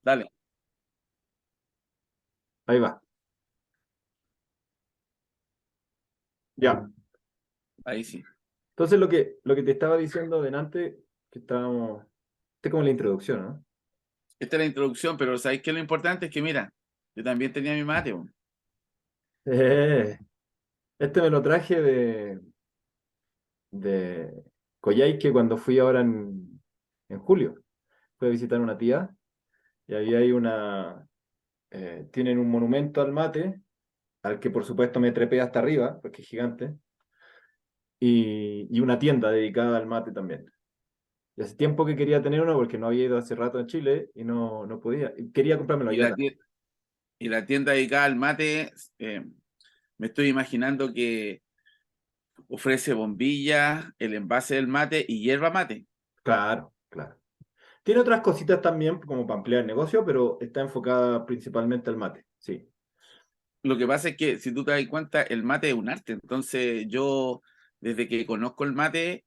Dale, Ahí va. Ya. ahí sí. Entonces lo que te estaba diciendo delante, que estábamos, este es como la introducción, ¿no? Esta es la introducción, pero ¿sabéis qué? Lo importante es que, mira, yo también tenía mi mate, po. Eh, este me lo traje de Coyhaique cuando fui ahora en julio. Fui a visitar una tía y ahí hay tienen un monumento al mate, al que por supuesto me trepé hasta arriba, porque es gigante, y una tienda dedicada al mate también. Y hace tiempo que quería tener uno porque no había ido hace rato a Chile y no podía. Y quería comprármelo Y allá la, también. tie- y la tienda dedicada al mate, me estoy imaginando que ofrece bombillas, el envase del mate y hierba mate. Claro, claro. Tiene otras cositas también como para ampliar el negocio, pero está enfocada principalmente al mate. Sí. Lo que pasa es que, si tú te das cuenta, el mate es un arte. Entonces, yo, desde que conozco el mate,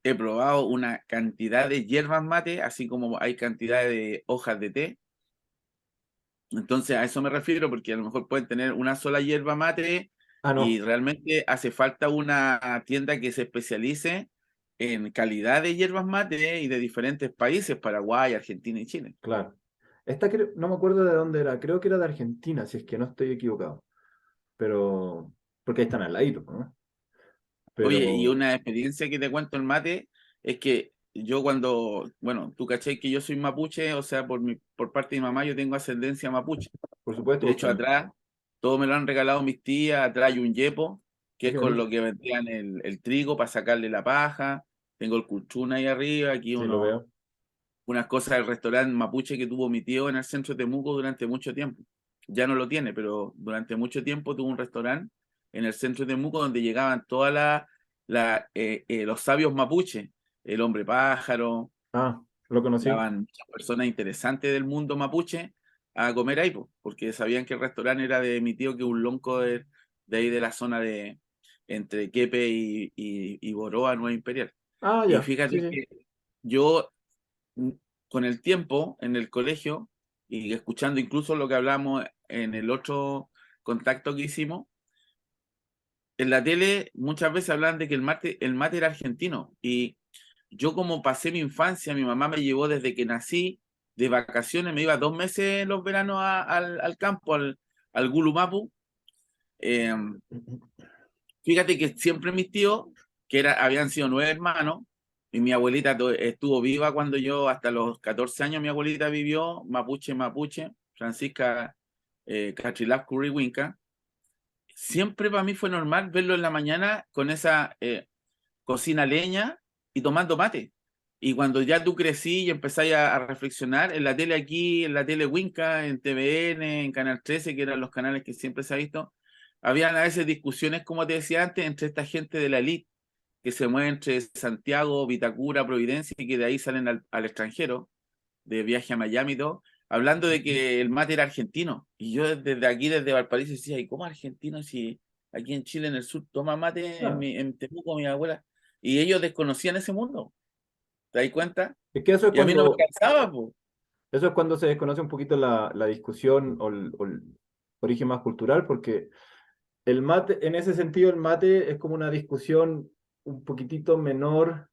he probado una cantidad de hierbas mate, así como hay cantidad de hojas de té. Entonces, a eso me refiero, porque a lo mejor pueden tener una sola hierba mate Ah, y no, realmente hace falta una tienda que se especialice en calidad de hierbas mate y de diferentes países, Paraguay, Argentina y Chile. claro. No me acuerdo de dónde era, creo que era de Argentina, si es que no estoy equivocado. Pero, porque ahí están al ladito, ¿no? Oye, y Pero, una experiencia que te cuento el mate es que yo cuando, bueno, tú caché que yo soy mapuche, o sea, por parte de mi mamá yo tengo ascendencia mapuche. por supuesto, De pues hecho, también. atrás, todo me lo han regalado mis tías, atrás hay un yepo, que Ah, es qué con lo bonito. que vendían el trigo para sacarle la paja. Tengo el culchún ahí arriba, aquí Sí, lo veo. unas cosas del restaurante mapuche que tuvo mi tío en el centro de Temuco durante mucho tiempo. Ya no lo tiene, pero durante mucho tiempo tuvo un restaurante en el centro de Temuco donde llegaban todas los sabios mapuche, el hombre pájaro, Ah, lo conocí. llegaban muchas personas interesantes del mundo mapuche a comer ahí, po, porque sabían que el restaurante era de mi tío, que es un lonco de ahí de la zona de entre Quepe y Boroa, Nueva Imperial. Ah, Y ya. Sí, fíjate sí. que yo, con el tiempo en el colegio y escuchando incluso lo que hablamos en el otro contacto que hicimos, en la tele muchas veces hablan de que el mate era argentino. Y yo, como pasé mi infancia, mi mamá me llevó desde que nací de vacaciones, me iba 2 meses en los veranos al campo, al Gulumapu. Eh, Fíjate que siempre mis tíos, habían sido 9 hermanos, y mi abuelita estuvo viva cuando yo, hasta los 14 años, mi abuelita vivió, mapuche, mapuche, Francisca Catrilas Curriwinca. Siempre para mí fue normal verlo en la mañana con esa cocina leña y tomando mate. Y cuando ya tú crecí y empezáis a reflexionar, en la tele aquí, en la tele Winca, en TVN, en Canal 13, que eran los canales que siempre se ha visto, habían a veces discusiones, como te decía antes, entre esta gente de la elite que se mueve entre Santiago, Vitacura, Providencia, y que de ahí salen al extranjero, de viaje a Miami y todo, hablando de que el mate era argentino. Y yo desde aquí, desde Valparaíso, decía, ¿y cómo argentino si aquí en Chile, en el sur, toma mate Ah, en Temuco, mi abuela? Y ellos desconocían ese mundo, ¿te das cuenta? es que eso es Y a mí no me cuando, cansaba, pues. eso es cuando se desconoce un poquito la discusión o el origen más cultural, porque el mate, en ese sentido, el mate es como una discusión un poquitito menor,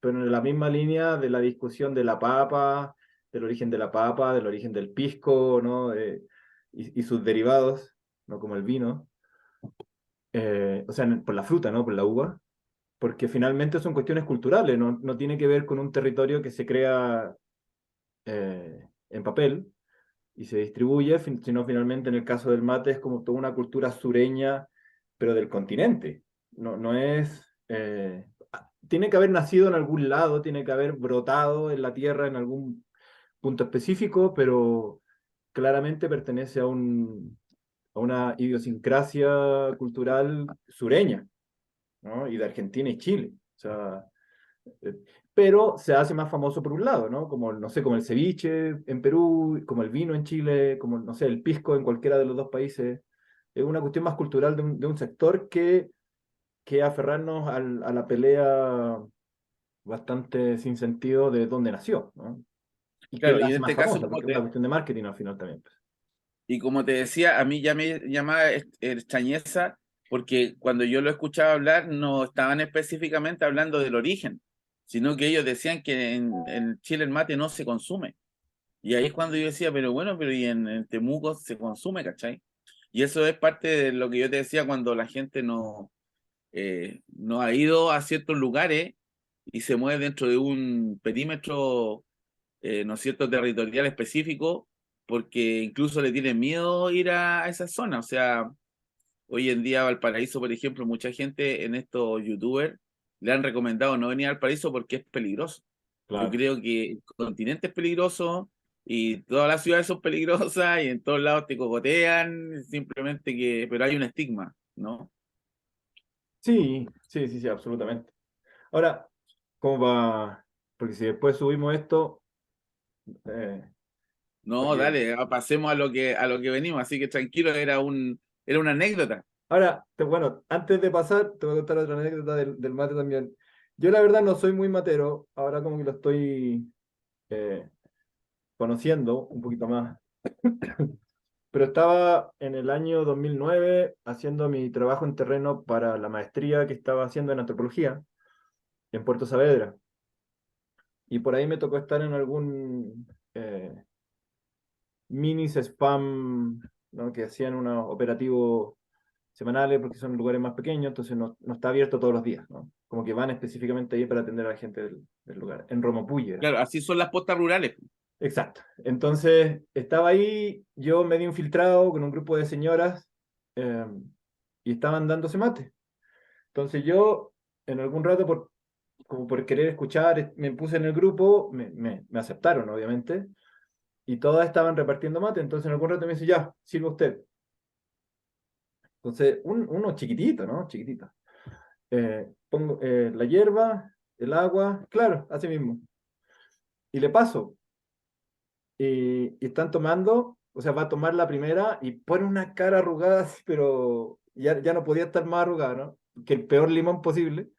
pero en la misma línea de la discusión de la papa, del origen de la papa, del origen del pisco, ¿no? Y sus derivados, ¿no? Como el vino. O sea, por la fruta, ¿no? Por la uva. Porque finalmente son cuestiones culturales, no tiene que ver con un territorio que se crea en papel y se distribuye, sino finalmente en el caso del mate es como toda una cultura sureña, pero del continente. No es... tiene que haber nacido en algún lado, tiene que haber brotado en la tierra en algún punto específico, pero claramente pertenece a una idiosincrasia cultural sureña, ¿no? Y de Argentina y Chile. O sea, eh, pero se hace más famoso por un lado, ¿no? Como, no sé, como el ceviche en Perú, como el vino en Chile, como, no sé, el pisco en cualquiera de los dos países. Es una cuestión más cultural de un sector que aferrarnos a la pelea bastante sin sentido de dónde nació, ¿no? y que Claro, la y en hace más este caso, famosa, porque es una cuestión de marketing al final también, pues. y como te decía, a mí ya me llamaba extrañeza porque cuando yo lo escuchaba hablar no estaban específicamente hablando del origen, sino que ellos decían que en Chile el mate no se consume. Y ahí es cuando yo decía, pero bueno, pero y en Temuco se consume, ¿cachai? Y eso es parte de lo que yo te decía cuando la gente no ha ido a ciertos lugares y se mueve dentro de un perímetro, ¿no es cierto?, territorial específico, porque incluso le tienen miedo ir a esa zona. O sea, hoy en día Valparaíso, por ejemplo, mucha gente en estos youtubers le han recomendado no venir al paraíso porque es peligroso. Yo Claro. creo que el continente es peligroso y todas las ciudades son peligrosas y en todos lados te cogotean, simplemente que, pero hay un estigma, ¿no? Sí, sí, sí, sí, absolutamente. Ahora, ¿cómo va? Porque si después subimos esto, eh, No, porque... dale, pasemos a lo que venimos, así que tranquilo, era una anécdota. Ahora, bueno, antes de pasar, te voy a contar otra anécdota del mate también. Yo la verdad no soy muy matero, ahora como que lo estoy eh, conociendo un poquito más, pero estaba en el año 2009 haciendo mi trabajo en terreno para la maestría que estaba haciendo en antropología en Puerto Saavedra. Y por ahí me tocó estar en algún minis spam, ¿no? Que hacían unos operativos semanales porque son lugares más pequeños, entonces no está abierto todos los días, ¿no? Como que van específicamente ahí para atender a la gente del lugar. En Romopuy era. Claro, así son las postas rurales. Exacto. Entonces estaba ahí, yo medio infiltrado con un grupo de señoras eh, y estaban dándose mate. Entonces yo, en algún rato, como por querer escuchar, me puse en el grupo, me aceptaron, obviamente, y todas estaban repartiendo mate. Entonces en algún rato me dice, ya, sirva usted. Entonces, uno chiquitito, ¿no? Chiquitito. Pongo la hierba, el agua, claro, así mismo. Y le paso. Y están tomando, o sea, va a tomar la primera y pone una cara arrugada, así, pero ya no podía estar más arrugada, ¿no? Que el peor limón posible.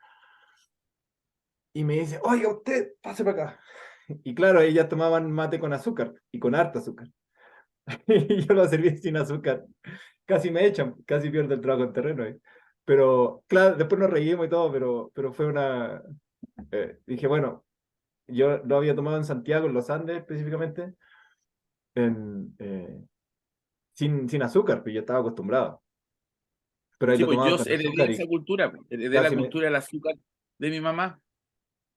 Y me dice, oiga, usted, pase para acá. Y claro, ellas tomaban mate con azúcar y con harta azúcar. Y yo lo serví sin azúcar. Casi me echan, casi pierdo el trabajo en terreno ahí. Pero claro, después nos reímos y todo, pero fue una... dije, bueno, yo lo había tomado en Santiago, en los Andes específicamente, en, sin azúcar, pues yo estaba acostumbrado. Pero ahí Sí, lo pues tomaban yo con heredé azúcar esa y cultura, heredé la casi me, cultura del azúcar de mi mamá,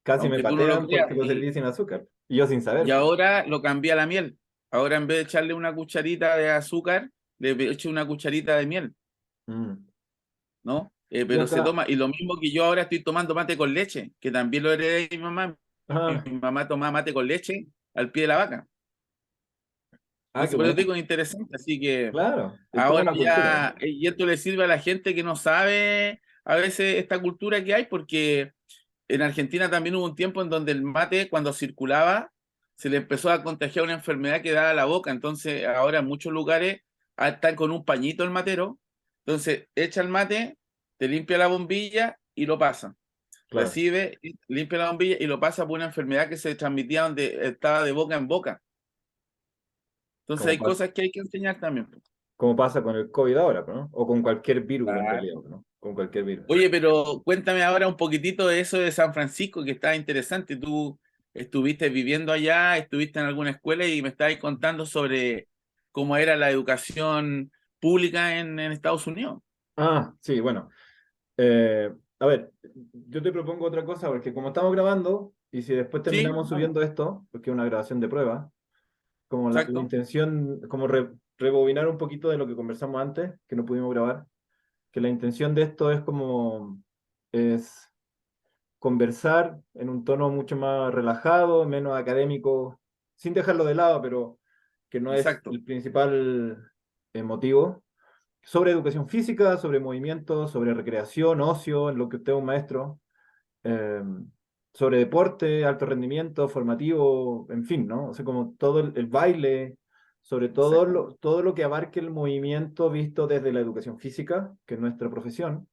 casi me aunque tú no lo patean creas. porque lo serví sin azúcar. Y yo sin Y saber, pues. ahora lo cambié a la miel. Ahora en vez de echarle una cucharita de azúcar, le echo una cucharita de miel, Mm. ¿no? Y Pero se acá, toma, y lo mismo que yo ahora estoy tomando mate con leche, que también lo heredé de mi mamá. ah, Mi mamá tomaba mate con leche al pie de la vaca. qué Entonces, por eso te bueno. digo interesante. Así que Claro, es toda ahora una cultura, ¿no? ya, y esto le sirve a la gente que no sabe a veces esta cultura que hay, porque en Argentina también hubo un tiempo en donde el mate, cuando circulaba, se le empezó a contagiar una enfermedad que daba la boca. Entonces, ahora en muchos lugares están con un pañito el matero. Entonces, echa el mate, te limpia la bombilla y lo pasa. Claro. Recibe, limpia la bombilla y lo pasa por una enfermedad que se transmitía donde estaba de boca en boca. Entonces, Como, hay cosas que hay que enseñar también. como pasa con el COVID ahora, ¿no? O con cualquier virus en Ah. realidad, ¿no? Con cualquier virus. Oye, pero cuéntame ahora un poquitito de eso de San Francisco, que está interesante. Tú estuviste viviendo allá, estuviste en alguna escuela y me estabas contando sobre cómo era la educación pública en Estados Unidos. Ah, sí, bueno. A ver, yo te propongo otra cosa, porque como estamos grabando, y si después Sí, terminamos vamos, subiendo esto, porque es una grabación de prueba, como la exacto, intención, como rebobinar un poquito de lo que conversamos antes, que no pudimos grabar, que la intención de esto es conversar en un tono mucho más relajado, menos académico, sin dejarlo de lado, pero que no es exacto, el principal motivo, sobre educación física, sobre movimiento, sobre recreación, ocio, en lo que usted es un maestro, eh, sobre deporte, alto rendimiento, formativo, en fin, ¿no? O sea, como todo el baile, sobre exacto. todo lo que abarque el movimiento visto desde la educación física, que es nuestra profesión,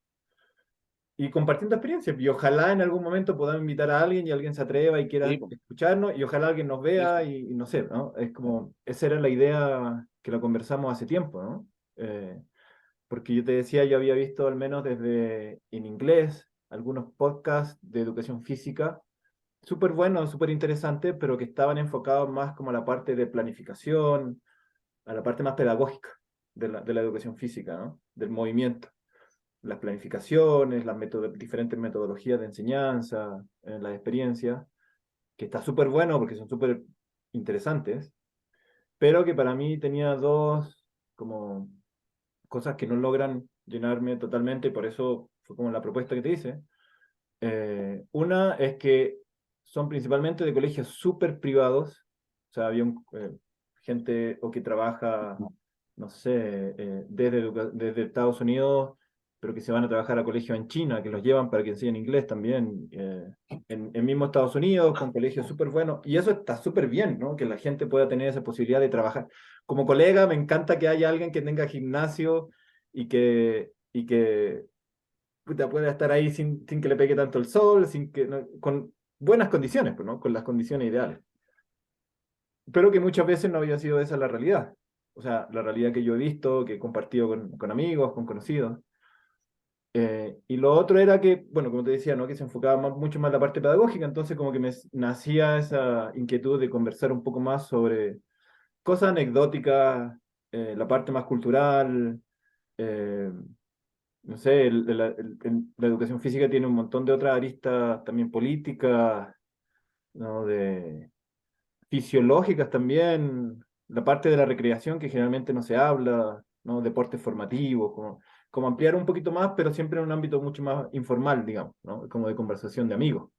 y compartiendo experiencias. Y ojalá en algún momento podamos invitar a alguien y alguien se atreva y Sí, quiera po, escucharnos y ojalá alguien nos sí, vea sí. y no sé, ¿no? Es como, esa era la idea que la conversamos hace tiempo, ¿no? Porque yo te decía, yo había visto al menos desde en inglés algunos podcasts de educación física súper buenos, súper interesantes, pero que estaban enfocados más como a la parte de planificación, a la parte más pedagógica de la educación física, ¿no? Del movimiento, las planificaciones, diferentes metodologías de enseñanza, las experiencias, que está súper bueno porque son súper interesantes, pero que para mí tenía dos como cosas que no logran llenarme totalmente, y por eso fue como la propuesta que te hice. Una es que son principalmente de colegios súper privados, o sea, había gente o que trabaja, no sé, desde Estados Unidos, pero que se van a trabajar a colegios en China, que los llevan para que enseñen inglés también, en mismo Estados Unidos, con colegios súper buenos, y eso está súper bien, ¿no? Que la gente pueda tener esa posibilidad de trabajar. Como colega, me encanta que haya alguien que tenga gimnasio y que puta, pueda estar ahí sin que le pegue tanto el sol, con buenas condiciones, pues, ¿no? Con las condiciones ideales. Pero que muchas veces no había sido esa la realidad. O sea, la realidad que yo he visto, que he compartido con amigos, con conocidos. Y lo otro era que, bueno, como te decía, ¿no? Que se enfocaba mucho más en la parte pedagógica, entonces como que me nacía esa inquietud de conversar un poco más sobre cosas anecdóticas, la parte más cultural, eh, no sé, la educación física tiene un montón de otras aristas también políticas, ¿no? Fisiológicas también, la parte de la recreación que generalmente no se habla, ¿no? Deportes formativos, como ampliar un poquito más, pero siempre en un ámbito mucho más informal, digamos, ¿no? Como de conversación de amigos.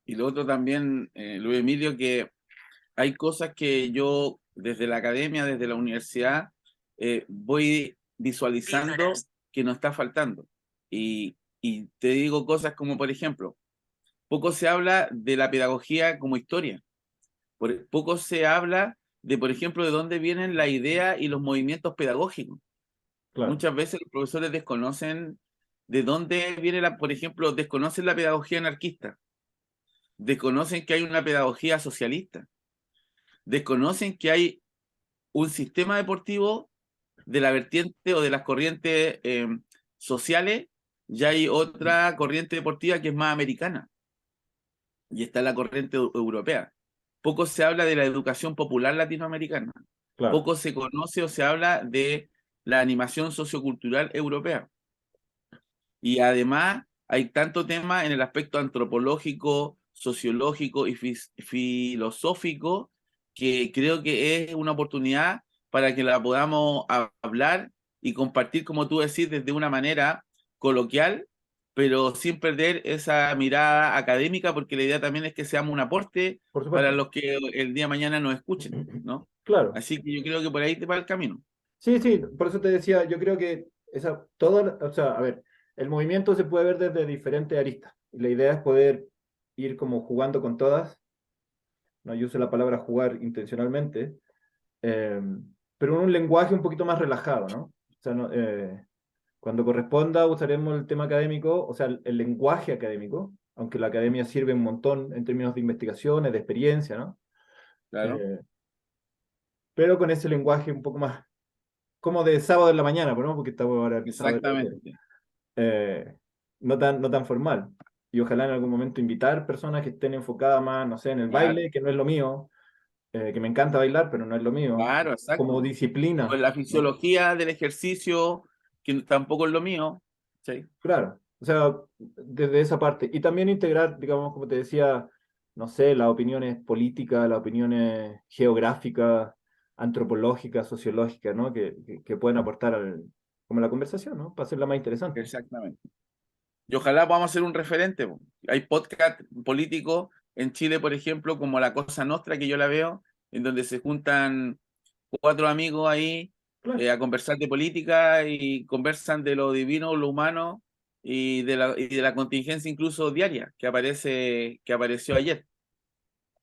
Y lo otro también, Luis Emilio, que hay cosas que yo desde la academia, desde la universidad, voy visualizando que nos está faltando. Y te digo cosas como, por ejemplo, poco se habla de la pedagogía como historia. Poco se habla de, por ejemplo, de dónde vienen la idea y los movimientos pedagógicos. Claro, Muchas veces los profesores desconocen de dónde viene por ejemplo, desconocen la pedagogía anarquista, desconocen que hay una pedagogía socialista, desconocen que hay un sistema deportivo de la vertiente o de las corrientes sociales, ya hay otra corriente deportiva que es más americana y está la corriente europea. Poco se habla de la educación popular latinoamericana, claro, poco se conoce o se habla de la animación sociocultural europea. Y además hay tanto tema en el aspecto antropológico, sociológico y filosófico que creo que es una oportunidad para que la podamos hablar y compartir, como tú decís, desde una manera coloquial, pero sin perder esa mirada académica, porque la idea también es que seamos un aporte por para supuesto. los que el día de mañana nos escuchen, ¿no? Claro. Así que yo creo que por ahí te va el camino. Sí, sí, por eso te decía, yo creo que o sea, a ver, el movimiento se puede ver desde diferentes aristas. Y la idea es poder ir como jugando con todas. No, yo uso la palabra jugar intencionalmente, eh, pero en un lenguaje un poquito más relajado, ¿no? O sea, cuando corresponda usaremos el tema académico, o sea, el lenguaje académico, aunque la academia sirve un montón en términos de investigaciones, de experiencia, ¿no? Claro, Eh, pero con ese lenguaje un poco más como de sábado en la mañana, pues, ¿no? Porque estamos ahora sábado en la mañana. exactamente. Eh, no tan formal. Y ojalá en algún momento invitar personas que estén enfocadas más, no sé, en el Claro. baile, que no es lo mío, que me encanta bailar, pero no es lo mío, Claro, como exacto. O disciplina, la ¿no? fisiología del ejercicio, que tampoco es lo mío. ¿Sí? Claro, o sea, desde esa parte. Y también integrar, digamos, como te decía, no sé, las opiniones políticas, las opiniones geográficas, antropológicas, sociológicas, ¿no? Que pueden aportar como la conversación, ¿no? Para hacerla más interesante. Exactamente. Y ojalá podamos ser un referente, po. Hay podcast políticos en Chile, por ejemplo, como La Cosa Nostra, que yo la veo, en donde se juntan cuatro amigos ahí Claro, a conversar de política y conversan de lo divino, lo humano y de la contingencia incluso diaria que apareció ayer.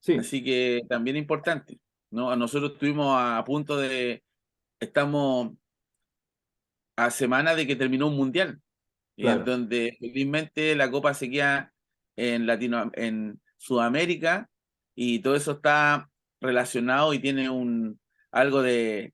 sí, Así que también importante, ¿no? Nosotros estuvimos a punto estamos a semana de que terminó un mundial. y en claro. donde felizmente la Copa se queda en Sudamérica, y todo eso está relacionado y tiene algo de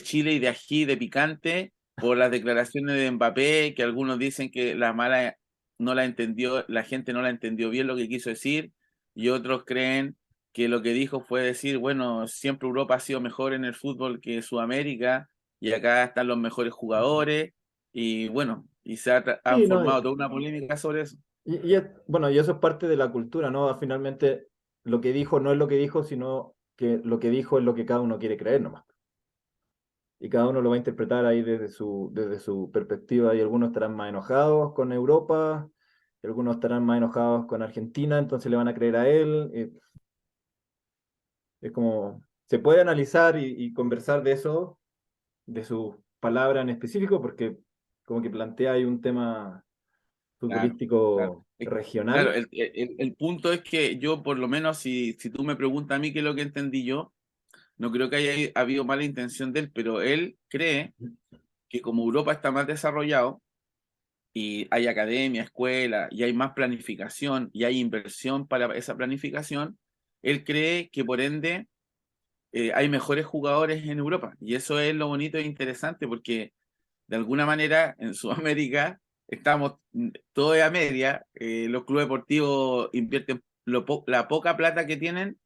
chile y de ají, de picante, por las declaraciones de Mbappé, que algunos dicen que la mala no la entendió, la gente no la entendió bien lo que quiso decir, y otros creen que lo que dijo fue decir, bueno, siempre Europa ha sido mejor en el fútbol que Sudamérica, y acá están los mejores jugadores, y bueno, y han Sí, no, formado toda una polémica sobre eso. bueno, y eso es parte de la cultura, ¿no? Finalmente, lo que dijo no es lo que dijo, sino que lo que dijo es lo que cada uno quiere creer nomás. Y cada uno lo va a interpretar ahí desde su perspectiva, y algunos estarán más enojados con Europa, y algunos estarán más enojados con Argentina, entonces le van a creer a él. Es como, se puede analizar y conversar de eso, de sus palabras en específico, porque como que plantea ahí un tema Claro, claro. futbolístico Claro, regional. el punto es que yo, por lo menos, si tú me preguntas a mí qué es lo que entendí yo, no creo que haya habido mala intención de él, pero él cree que como Europa está más desarrollado y hay academia, escuela, y hay más planificación y hay inversión para esa planificación, él cree que por ende hay mejores jugadores en Europa. Y eso es lo bonito e interesante, porque de alguna manera en Sudamérica estamos todo a media, los clubes deportivos invierten la poca plata que tienen,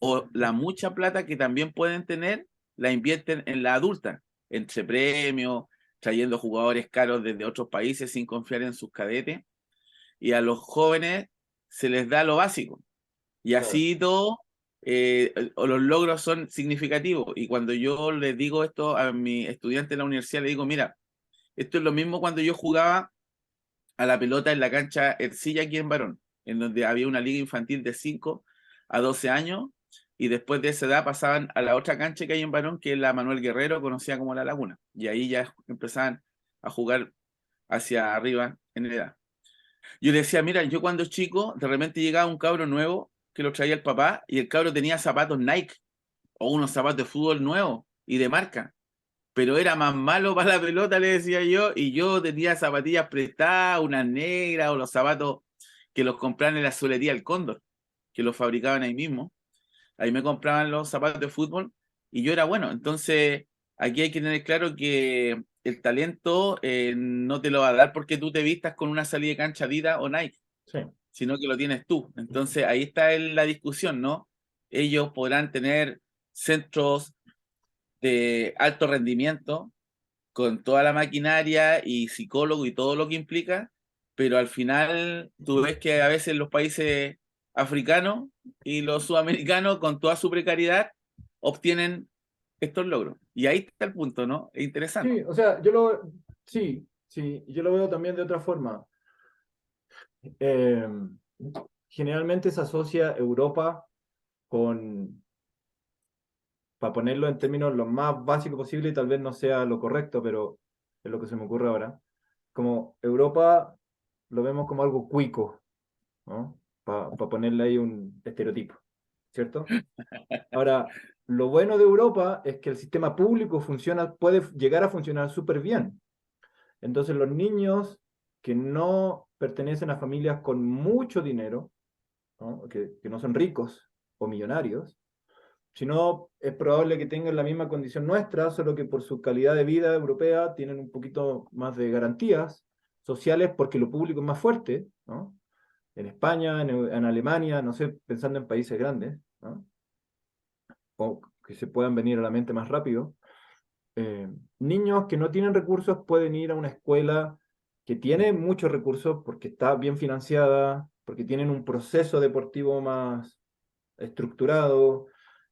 o la mucha plata que también pueden tener, la invierten en la adulta, entre premios, trayendo jugadores caros desde otros países sin confiar en sus cadetes, y a los jóvenes se les da lo básico. Y Claro. así todo, los logros son significativos. Y cuando yo les digo esto a mi estudiante en la universidad, le digo, mira, esto es lo mismo cuando yo jugaba a la pelota en la cancha Ercilla aquí en Barón, en donde había una liga infantil de 5 a 12 años, y después de esa edad pasaban a la otra cancha que hay en Barón, que es la Manuel Guerrero, conocida como La Laguna. Y ahí ya empezaban a jugar hacia arriba en edad. Yo decía, mira, yo cuando chico, de repente llegaba un cabro nuevo que lo traía el papá, y el cabro tenía zapatos Nike o unos zapatos de fútbol nuevos y de marca, pero era más malo para la pelota, le decía yo, y yo tenía zapatillas prestadas, unas negras, o los zapatos que los compraban en la solería El Cóndor, que los fabricaban ahí mismo. Ahí me compraban los zapatos de fútbol y yo era bueno. Entonces, aquí hay que tener claro que el talento no te lo va a dar porque tú te vistas con una salida de cancha Adidas o Nike, Sí. sino que lo tienes tú. Entonces, ahí está la discusión, ¿no? Ellos podrán tener centros de alto rendimiento con toda la maquinaria y psicólogo y todo lo que implica, pero al final tú ves que a veces los países africanos y los sudamericanos, con toda su precariedad, obtienen estos logros. Y ahí está el punto, ¿no? Es interesante. Sí, o sea, sí, sí, yo lo veo también de otra forma. Eh, Generalmente se asocia Europa con, para ponerlo en términos lo más básico posible, y tal vez no sea lo correcto, pero es lo que se me ocurre ahora, como Europa lo vemos como algo cuico, ¿no? Para ponerle ahí un estereotipo, ¿cierto? Ahora, lo bueno de Europa es que el sistema público funciona, puede llegar a funcionar súper bien. Entonces, los niños que no pertenecen a familias con mucho dinero, ¿no? Que no son ricos o millonarios, sino es probable que tengan la misma condición nuestra, solo que por su calidad de vida europea tienen un poquito más de garantías sociales porque lo público es más fuerte, ¿no? En España, en Alemania, no sé, pensando en países grandes, ¿no? O que se puedan venir a la mente más rápido. Niños que no tienen recursos pueden ir a una escuela que tiene muchos recursos porque está bien financiada, porque tienen un proceso deportivo más estructurado,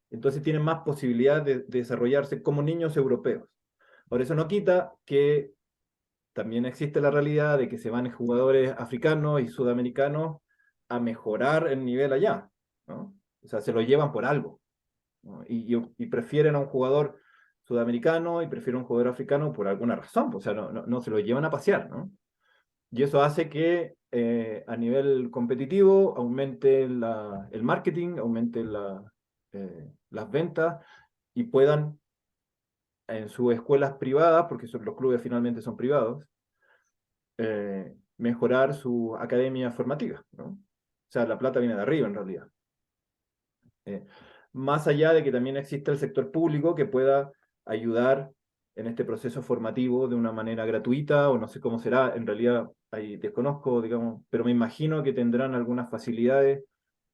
entonces tienen más posibilidad de desarrollarse como niños europeos. Por eso no quita que también existe la realidad de que se van jugadores africanos y sudamericanos a mejorar el nivel allá, ¿no? O sea, se lo llevan por algo, ¿no? Y prefieren a un jugador sudamericano y prefieren a un jugador africano por alguna razón, o sea, no se lo llevan a pasear, ¿no? Y eso hace que a nivel competitivo aumente el marketing, aumente las ventas, y puedan en sus escuelas privadas, porque los clubes finalmente son privados, mejorar su academia formativa, ¿no? O sea, la plata viene de arriba en realidad. Eh, Más allá de que también exista el sector público que pueda ayudar en este proceso formativo de una manera gratuita, o no sé cómo será, en realidad ahí desconozco, digamos, pero me imagino que tendrán algunas facilidades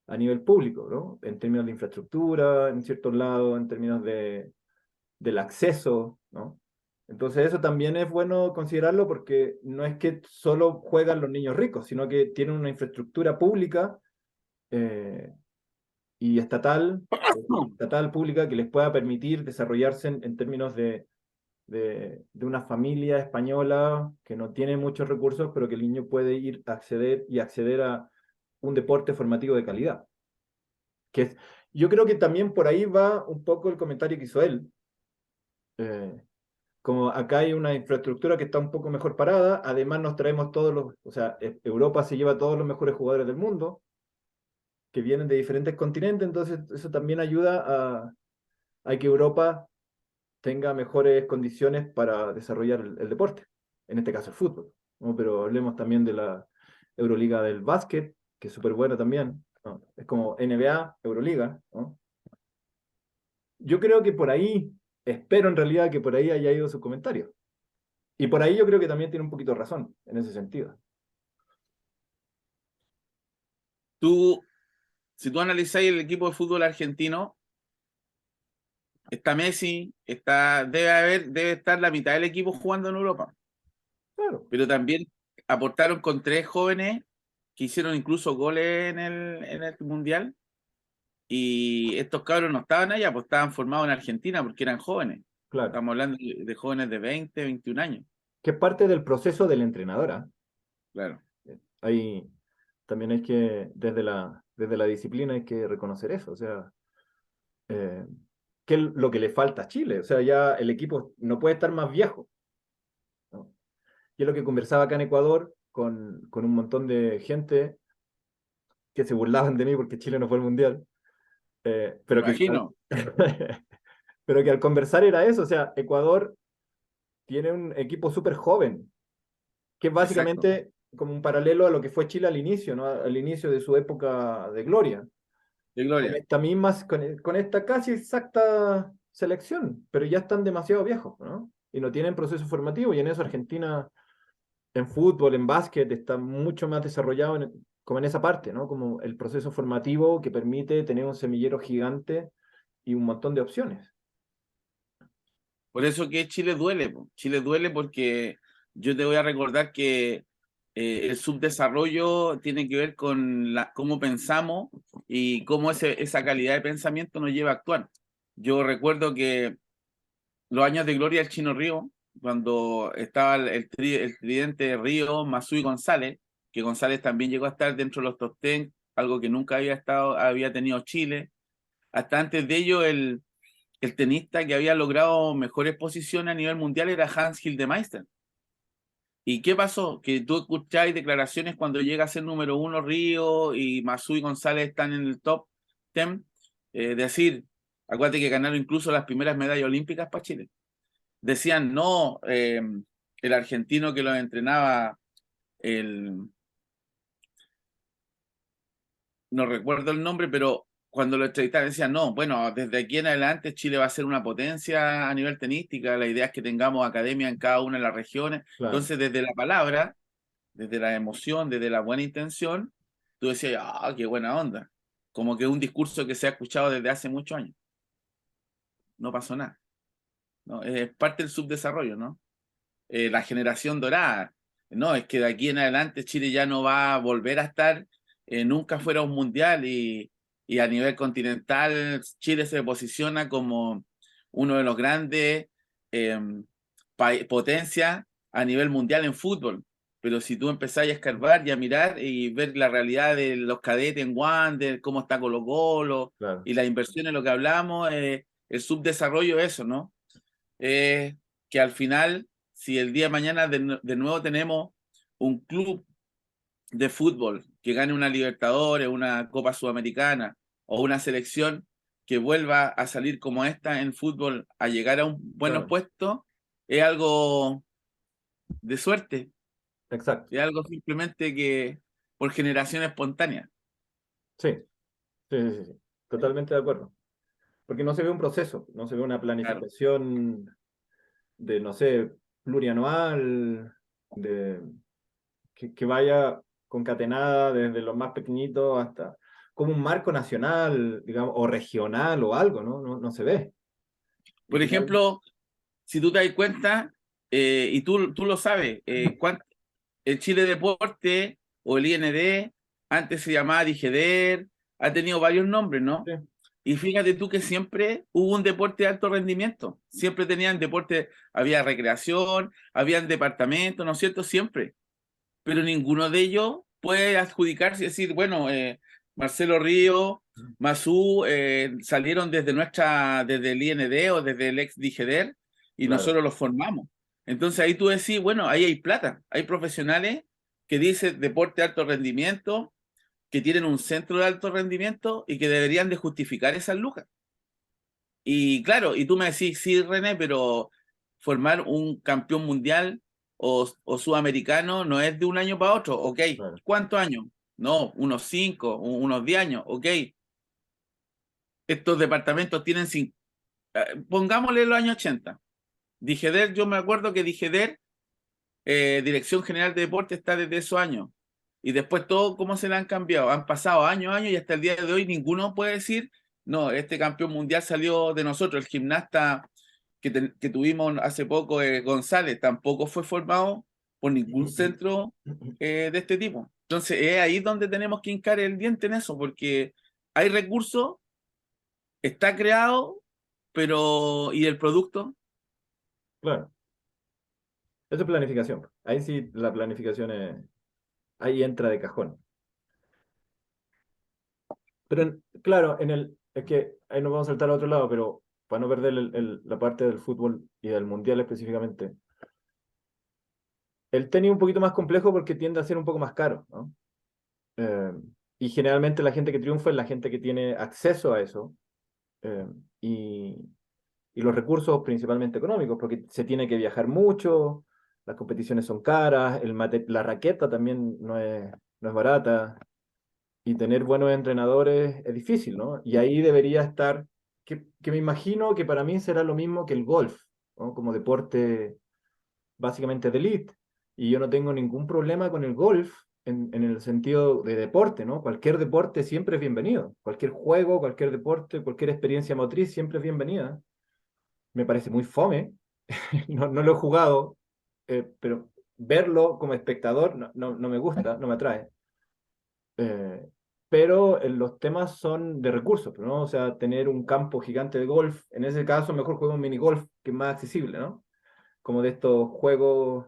a nivel público, ¿no? En términos de infraestructura, en ciertos lados, en términos del acceso, ¿no? Entonces eso también es bueno considerarlo porque no es que solo juegan los niños ricos, sino que tienen una infraestructura pública eh, y estatal pública que les pueda permitir desarrollarse en términos de una familia española que no tiene muchos recursos, pero que el niño puede ir a acceder a un deporte formativo de calidad. Que es, yo creo que también por ahí va un poco el comentario que hizo él. Eh, Como acá hay una infraestructura que está un poco mejor parada, además nos traemos todos los, o sea, Europa se lleva todos los mejores jugadores del mundo que vienen de diferentes continentes, entonces eso también ayuda a que Europa tenga mejores condiciones para desarrollar el deporte, en este caso el fútbol, ¿no? Pero hablemos también de la Euroliga del básquet, que es súper buena también, ¿no? Es como NBA, Euroliga, ¿no? Yo creo que por ahí, espero en realidad que por ahí haya ido su comentario. Y por ahí yo creo que también tiene un poquito de razón en ese sentido. Tú, si tú analizáis el equipo de fútbol argentino, está Messi, debe estar la mitad del equipo jugando en Europa, Claro, pero también aportaron con 3 jóvenes que hicieron incluso goles en el Mundial, y estos cabros no estaban allá, pues estaban formados en Argentina porque eran jóvenes. claro. Estamos hablando de jóvenes de 20, 21 años, Que es parte del proceso del entrenador, ¿ah? claro. Ahí también hay que, desde la disciplina hay que reconocer eso. O sea, eh, ¿qué es lo que le falta a Chile? O sea, ya el equipo no puede estar más viejo, ¿no? Y es lo que conversaba acá en Ecuador con un montón de gente que se burlaban de mí porque Chile no fue al Mundial. Me Pero que imagino, pero que al conversar era eso, o sea, Ecuador tiene un equipo súper joven, que es exacto, básicamente como un paralelo a lo que fue Chile al inicio, ¿no? Al inicio de su época de gloria, de con gloria. esta misma, con esta casi exacta selección, pero ya están demasiado viejos, ¿no? Y no tienen proceso formativo, y en eso Argentina, en fútbol, en básquet, está mucho más desarrollado como en esa parte, ¿no? Como el proceso formativo que permite tener un semillero gigante y un montón de opciones. Por eso que Chile duele, po. Chile duele porque yo te voy a recordar que el subdesarrollo tiene que ver con cómo pensamos y cómo esa calidad de pensamiento nos lleva a actuar. Yo recuerdo que los años de gloria del Chino Río, cuando estaba el tridente Río, Masú y González, que González también llegó a estar dentro de los top 10, algo que nunca había tenido Chile. Hasta antes de ello, el tenista que había logrado mejores posiciones a nivel mundial era Hans Hildemeister. ¿Y qué pasó? Que tú escucháis declaraciones cuando llega a ser número uno Río y Masú y González están en el top 10, decir, acuérdate que ganaron incluso las primeras medallas olímpicas para Chile. Decían, no, el argentino que los entrenaba, el, no recuerdo el nombre, pero cuando lo entrevistaban decían, no, bueno, desde aquí en adelante Chile va a ser una potencia a nivel tenística, la idea es que tengamos academia en cada una de las regiones. Claro. Entonces, desde la palabra, desde la emoción, desde la buena intención, tú decías, ah, qué buena onda. Como que un discurso que se ha escuchado desde hace muchos años. No pasó nada, ¿no? Es parte del subdesarrollo, ¿no? La generación dorada. No, es que de aquí en adelante Chile ya no va a volver a estar nunca fuera un mundial, y a nivel continental Chile se posiciona como uno de los grandes eh, potencias a nivel mundial en fútbol. Pero si tú empezás a escarbar y a mirar y ver la realidad de los cadetes en Wander, cómo está Colo-Colo Claro. y las inversiones, lo que hablamos, el subdesarrollo, eso, ¿no? eh, que al final, si el día de mañana de nuevo tenemos un club de fútbol que gane una Libertadores, una Copa Sudamericana o una selección que vuelva a salir como esta en fútbol, a llegar a un buen Claro. puesto, es algo de suerte, exacto. Es algo simplemente que por generación espontánea. Sí, sí, sí, sí. Totalmente de acuerdo. Porque no se ve un proceso, no se ve una Claro. planificación de, no sé, plurianual, de, que vaya concatenada desde los más pequeñitos hasta como un marco nacional, digamos, o regional o algo, ¿no? No, no se ve. Y Por final, ejemplo, si tú te das cuenta, y tú lo sabes, el Chile Deporte o el IND, antes se llamaba Digeder, ha tenido varios nombres, ¿no? sí, Y fíjate tú que siempre hubo un deporte de alto rendimiento, siempre tenían deporte, había recreación, habían departamentos, ¿no es cierto? Siempre, pero ninguno de ellos puede adjudicarse y decir, bueno, Marcelo Río, Mazú, salieron desde el IND o desde el ex Digeder y claro. nosotros los formamos. Entonces ahí tú decís, bueno, ahí hay plata, hay profesionales que dicen deporte de alto rendimiento, que tienen un centro de alto rendimiento y que deberían de justificar esas lucas. Y claro, y tú me decís, sí, René, pero formar un campeón mundial o sudamericano no es de un año para otro, ok. Claro. ¿Cuántos años? No, unos 5, unos 10 años, ok. Estos departamentos tienen, pongámosle los años 80. Digeder, yo me acuerdo que Digeder, Dirección General de Deporte, está desde esos años. Y después todo, ¿cómo se le han cambiado? Han pasado años y hasta el día de hoy ninguno puede decir, no, este campeón mundial salió de nosotros. El gimnasta que tuvimos hace poco, González, tampoco fue formado por ningún centro de este tipo. Entonces, es ahí donde tenemos que hincar el diente en eso, porque hay recursos, está creado, pero ¿y el producto? Claro. Eso es planificación. Ahí sí la planificación ahí entra de cajón. Pero claro, es que ahí nos vamos a saltar a otro lado, pero para no perder la parte del fútbol y del mundial específicamente. El tenis es un poquito más complejo porque tiende a ser un poco más caro, ¿no? Eh, y generalmente la gente que triunfa es la gente que tiene acceso a eso, eh, y, y los recursos principalmente económicos, porque se tiene que viajar mucho, las competiciones son caras, la raqueta también no es barata, y tener buenos entrenadores es difícil, ¿no? Y ahí debería estar, que me imagino que para mí será lo mismo que el golf, ¿no? Como deporte básicamente de elite. Y yo no tengo ningún problema con el golf en el sentido de deporte, ¿no? Cualquier deporte siempre es bienvenido. Cualquier juego, cualquier deporte, cualquier experiencia motriz siempre es bienvenida. Me parece muy fome. No, no lo he jugado, pero verlo como espectador no me gusta, no me atrae. Eh, pero los temas son de recursos, ¿no? O sea, tener un campo gigante de golf, en ese caso mejor juego un mini golf que es más accesible, ¿no? Como de estos juegos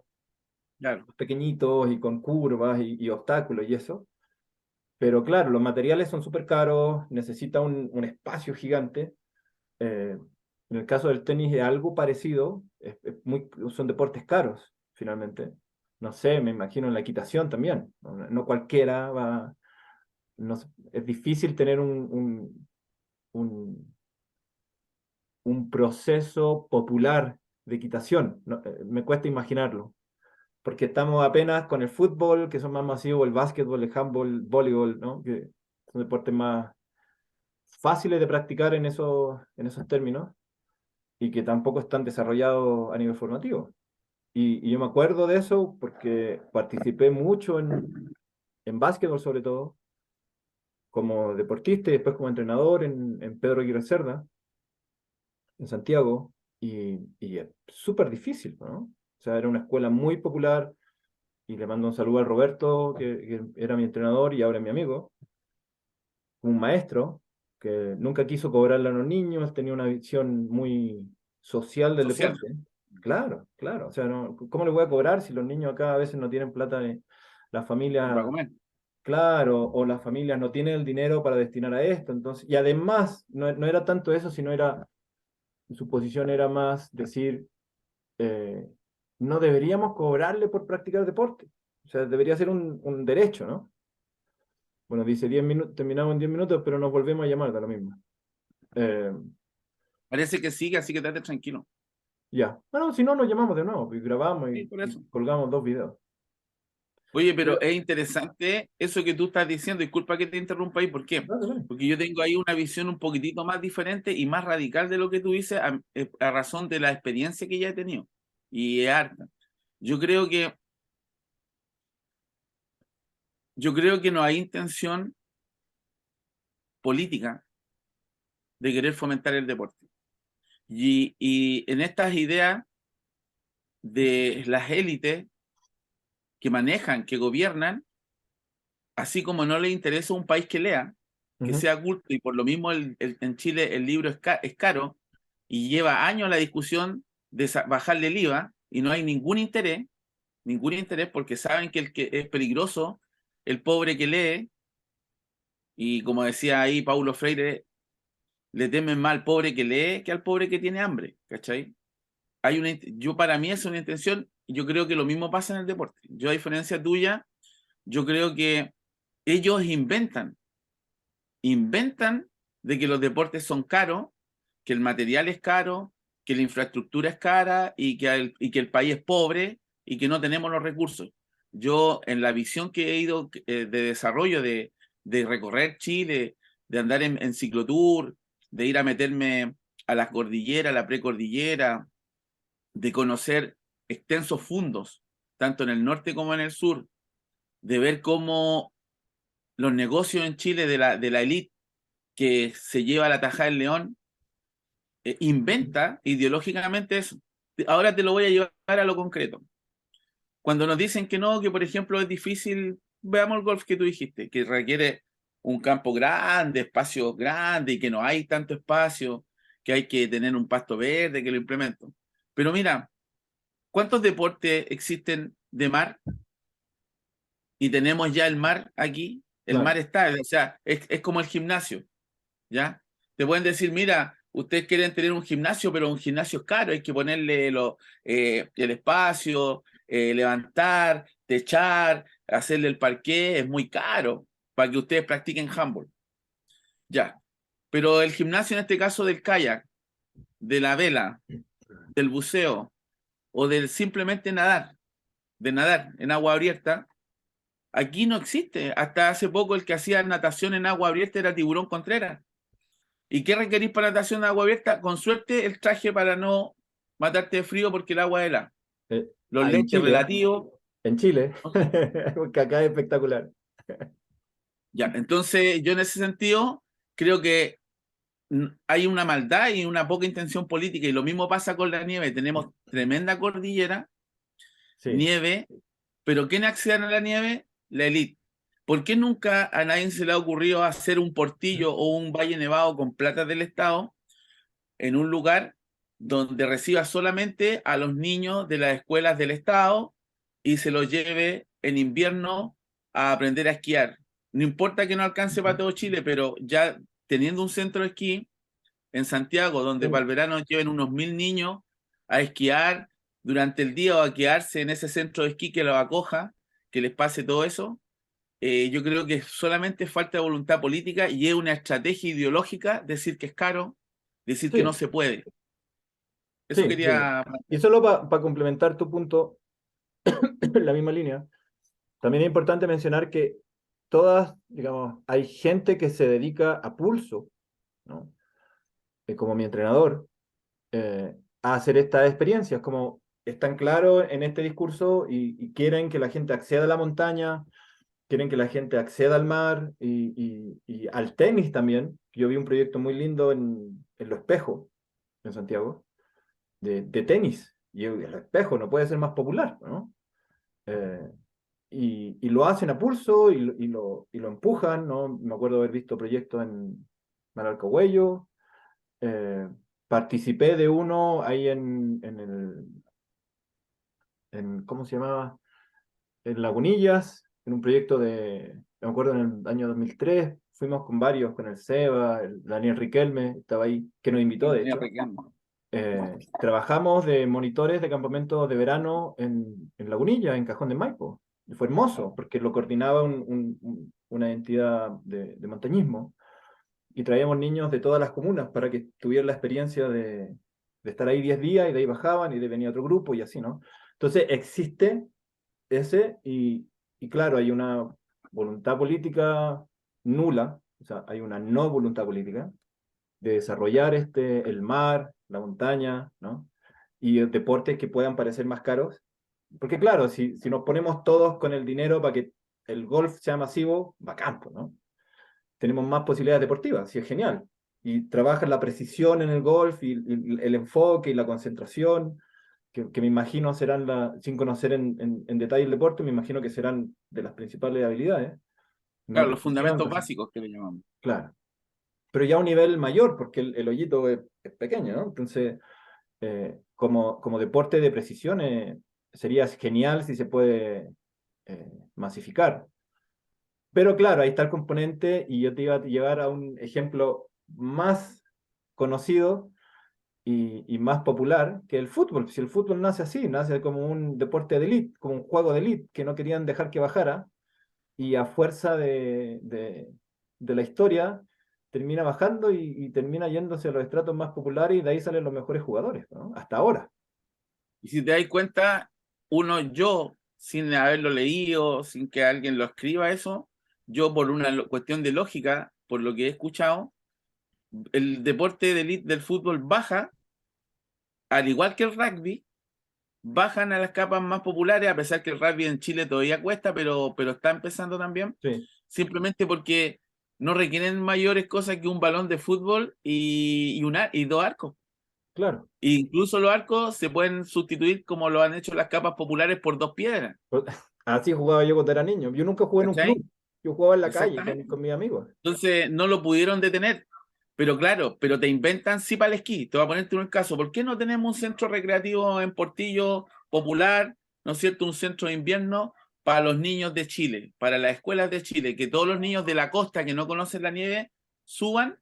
Claro. pequeñitos y con curvas y obstáculos y eso. Pero claro, los materiales son súper caros, necesita un espacio gigante. En el caso del tenis es algo parecido, son deportes caros, finalmente. No sé, me imagino en la equitación también. No, no cualquiera va, no, es difícil tener un, un proceso popular de equitación. Me cuesta imaginarlo, porque estamos apenas con el fútbol, que son más masivos, el básquetbol, el handball, el voleibol, ¿no? Que son deportes más fáciles de practicar en esos términos y que tampoco están desarrollados a nivel formativo. Y yo me acuerdo de eso porque participé mucho en básquetbol, sobre todo, como deportista y después como entrenador en Pedro Aguirre Cerda, en Santiago, y es súper difícil, ¿no? O sea, era una escuela muy popular, y le mando un saludo al Roberto, que era mi entrenador y ahora es mi amigo, un maestro que nunca quiso cobrarle a los niños, tenía una visión muy social del Social, deporte. Claro, claro. O sea, ¿cómo le voy a cobrar si los niños acá a veces no tienen plata, la para familia, comer. claro, o las familias no tienen el dinero para destinar a esto? Entonces, y además, no era tanto eso, sino su posición era más decir, eh, no deberíamos cobrarle por practicar deporte. O sea, debería ser un derecho, ¿no? Bueno, dice 10 minutos, terminamos en 10 minutos, pero nos volvemos a llamar, da lo mismo. Eh, Parece que sigue, así que date tranquilo. ya. Bueno, si no, nos llamamos de nuevo y grabamos Sí, y, por y eso. colgamos 2 videos. Oye, pero Pero, es interesante eso que tú estás diciendo. Disculpa que te interrumpa ahí. ¿Por qué? dale, dale. Porque yo tengo ahí una visión un poquitito más diferente y más radical de lo que tú dices a razón de la experiencia que ya he tenido. Y es harta. Yo creo que, yo creo que no hay intención política de querer fomentar el deporte. Y en estas ideas de las élites que manejan, que gobiernan, así como no les interesa un país que lea, que Ujú. sea culto, y por lo mismo en Chile el libro es caro y lleva años la discusión de bajarle el IVA y no hay ningún interés porque saben que el que es peligroso, el pobre que lee, y como decía ahí Paulo Freire, le temen más al pobre que lee que al pobre que tiene hambre, ¿cachai? Yo para mí es una intención, y yo creo que lo mismo pasa en el deporte. Yo a diferencia tuya, yo creo que ellos inventan de que los deportes son caros, que el material es caro, que la infraestructura es cara y que el país es pobre y que no tenemos los recursos. Yo, en la visión que he ido de desarrollo, de recorrer Chile, de andar en ciclotour, de ir a meterme a las cordilleras, a la precordillera, de conocer extensos fundos, tanto en el norte como en el sur, de ver cómo los negocios en Chile de la élite que se lleva la tajada del león, inventa ideológicamente eso. Ahora te lo voy a llevar a lo concreto. Cuando nos dicen que no, que por ejemplo es difícil, veamos el golf que tú dijiste, que requiere un campo grande, espacio grande y que no hay tanto espacio, que hay que tener un pasto verde, que lo implemento. Pero mira, ¿cuántos deportes existen de mar? Y tenemos ya el mar aquí. El mar Claro. está, o sea, es como el gimnasio. ¿Ya? Te pueden decir, mira, ustedes quieren tener un gimnasio, pero un gimnasio es caro, hay que ponerle el espacio, levantar, techar, hacerle el parqué, es muy caro para que ustedes practiquen handball. Ya. Pero el gimnasio en este caso del kayak, de la vela, del buceo o del simplemente nadar, de nadar en agua abierta, aquí no existe. Hasta hace poco el que hacía natación en agua abierta era Tiburón Contreras. ¿Y qué requerís para natación de agua abierta? Con suerte el traje para no matarte de frío porque el agua es helada. Los En lentes Chile, relativos. en Chile, ¿No? porque acá es espectacular. Ya, entonces yo en ese sentido creo que hay una maldad y una poca intención política y lo mismo pasa con la nieve. Tenemos tremenda cordillera, Sí, nieve, pero ¿quién accede a la nieve? La élite. ¿Por qué nunca a nadie se le ha ocurrido hacer un portillo o un valle nevado con plata del Estado en un lugar donde reciba solamente a los niños de las escuelas del Estado y se los lleve en invierno a aprender a esquiar? No importa que no alcance para todo Chile, pero ya teniendo un centro de esquí en Santiago, donde para el verano lleven unos 1000 niños a esquiar durante el día o a quedarse en ese centro de esquí que los acoja, que les pase todo eso, yo creo que solamente falta de voluntad política y es una estrategia ideológica decir que es caro, decir que no sí, se puede. Eso sí, sí. quería Y plantear. solo para complementar tu punto, en la misma línea, también es importante mencionar que todas, digamos, hay gente que se dedica a pulso, ¿no? Como mi entrenador, a hacer estas experiencias, como están claros en este discurso y quieren que la gente acceda a la montaña, quieren que la gente acceda al mar y al tenis también. Yo vi un proyecto muy lindo en Lo Espejo, en Santiago, de tenis. Y el espejo no puede ser más popular, ¿no? Eh, y lo hacen a pulso y lo empujan, ¿no? Me acuerdo haber visto proyectos en Malarcahuello. eh, Participé de uno ahí ¿cómo se llamaba? En Lagunillas, en un proyecto me acuerdo en el año 2003, fuimos con varios, con el Seba, el Daniel Riquelme, estaba ahí, que nos invitó, Sí, de tenía hecho. reclamo. Trabajamos de monitores de campamento de verano en Lagunilla, en Cajón de Maipo. Y fue hermoso, porque lo coordinaba una entidad de montañismo. Y traíamos niños de todas las comunas para que tuvieran la experiencia de estar ahí 10 días y de ahí bajaban y de venía otro grupo y así, ¿no? Entonces existe ese, y y claro, hay una voluntad política nula, o sea, hay una no voluntad política de desarrollar el mar, la montaña, ¿no? Y deportes que puedan parecer más caros. Porque claro, si nos ponemos todos con el dinero para que el golf sea masivo, bacán, pues, ¿no? Tenemos más posibilidades deportivas, sí es genial. Y trabajan la precisión en el golf y el enfoque y la concentración, que me imagino serán, sin conocer en detalle el deporte, me imagino que serán de las principales habilidades. No Claro, los precisión, fundamentos básicos que le llamamos. claro. Pero ya a un nivel mayor, porque el hoyito es pequeño, ¿no? Entonces, como deporte de precisión, sería genial si se puede masificar. Pero claro, ahí está el componente y yo te iba a llevar a un ejemplo más conocido y más popular que el fútbol. Si el fútbol nace así, nace como un deporte de élite, como un juego de élite que no querían dejar que bajara y a fuerza de la historia termina bajando y termina yéndose a los estratos más populares y de ahí salen los mejores jugadores, ¿no? Hasta ahora. Y si te das cuenta, yo, sin haberlo leído, sin que alguien lo escriba eso, yo por una cuestión de lógica, por lo que he escuchado, el deporte de élite del fútbol baja, al igual que el rugby, bajan a las capas más populares, a pesar que el rugby en Chile todavía cuesta, pero está empezando también, Sí, simplemente porque no requieren mayores cosas que un balón de fútbol y dos arcos. claro. E incluso los arcos se pueden sustituir como lo han hecho las capas populares por dos piedras. Pues, así jugaba yo cuando era niño. Yo nunca jugué en un ¿Cachai? club. Yo jugaba en la calle Exactamente. con mis amigos. Entonces no lo pudieron detener. Pero claro, pero te inventan sí para el esquí. Te voy a ponerte un caso. ¿Por qué no tenemos un centro recreativo en Portillo popular, ¿no es cierto? Un centro de invierno para los niños de Chile, para las escuelas de Chile, que todos los niños de la costa que no conocen la nieve suban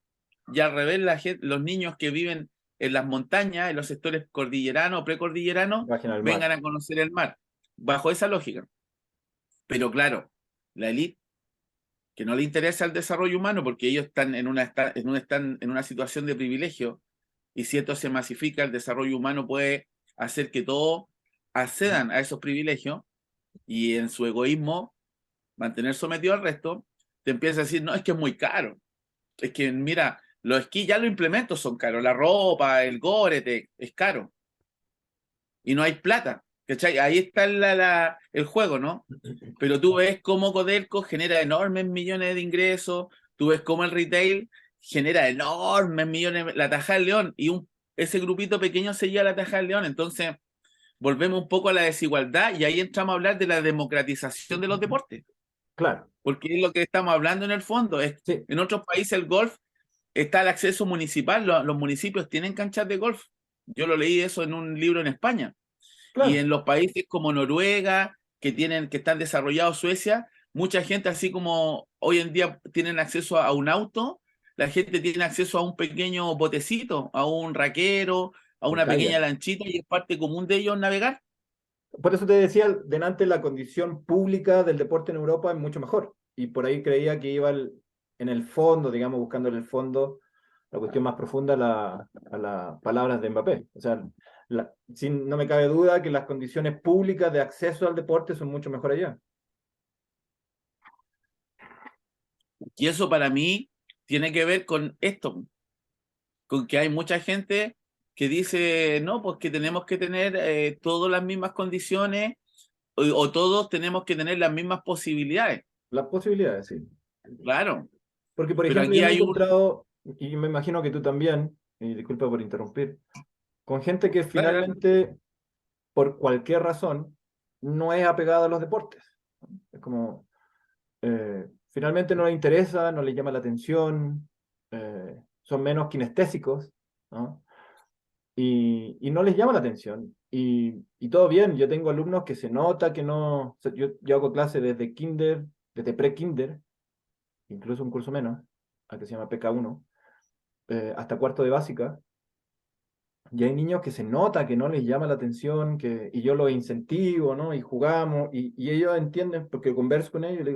y al revés los niños que viven en las montañas, en los sectores cordilleranos o precordilleranos, Bajen al mar. vengan a conocer el mar. Bajo esa lógica. Pero claro, la élite que no le interesa el desarrollo humano porque ellos están están en una situación de privilegio y si esto se masifica, el desarrollo humano puede hacer que todos accedan a esos privilegios y en su egoísmo mantener sometido al resto, te empieza a decir, no, es que es muy caro. Es que, mira, los esquís ya los implementos son caros, la ropa, el gorete, es caro y no hay plata. ¿Cachai? Ahí está el juego, ¿no? Pero tú ves cómo Codelco genera enormes millones de ingresos, tú ves cómo el retail genera enormes millones, la Taja del León, y ese grupito pequeño se lleva la Taja del León. Entonces, volvemos un poco a la desigualdad y ahí entramos a hablar de la democratización de los deportes, Claro. porque es lo que estamos hablando en el fondo. Sí, En otros países el golf está el acceso municipal, los municipios tienen canchas de golf. Yo lo leí eso en un libro en España. Y claro. en los países como Noruega, que están desarrollados, Suecia, mucha gente, así como hoy en día tienen acceso a un auto, la gente tiene acceso a un pequeño botecito, a un raquero, a Un una pequeña kayak. lanchita, y es parte común de ellos navegar. Por eso te decía delante, la condición pública del deporte en Europa es mucho mejor. Y por ahí creía que iba en el fondo, digamos, buscando en el fondo la cuestión más profunda a las palabras de Mbappé. O sea, no me cabe duda que las condiciones públicas de acceso al deporte son mucho mejor allá. Y eso para mí tiene que ver con esto, con que hay mucha gente que dice, no, pues que tenemos que tener todas las mismas condiciones o todos tenemos que tener las mismas posibilidades. Las posibilidades, sí. Claro, Porque, por pero ejemplo, aquí yo me he hay encontrado, y me imagino que tú también, y disculpa por interrumpir, con gente que Dale. finalmente, por cualquier razón, no es apegada a los deportes. Es como, finalmente no le interesa, no le llama la atención, son menos kinestésicos, ¿no? Y no les llama la atención. Y todo bien, yo tengo alumnos que se nota que no, o sea, yo hago clase desde kinder, desde pre-kinder, incluso un curso menos, al que se llama PK1, hasta cuarto de básica. Y hay niños que se nota que no les llama la atención, y yo los incentivo, ¿no? Y jugamos, y ellos entienden, porque converso con ellos, y les digo,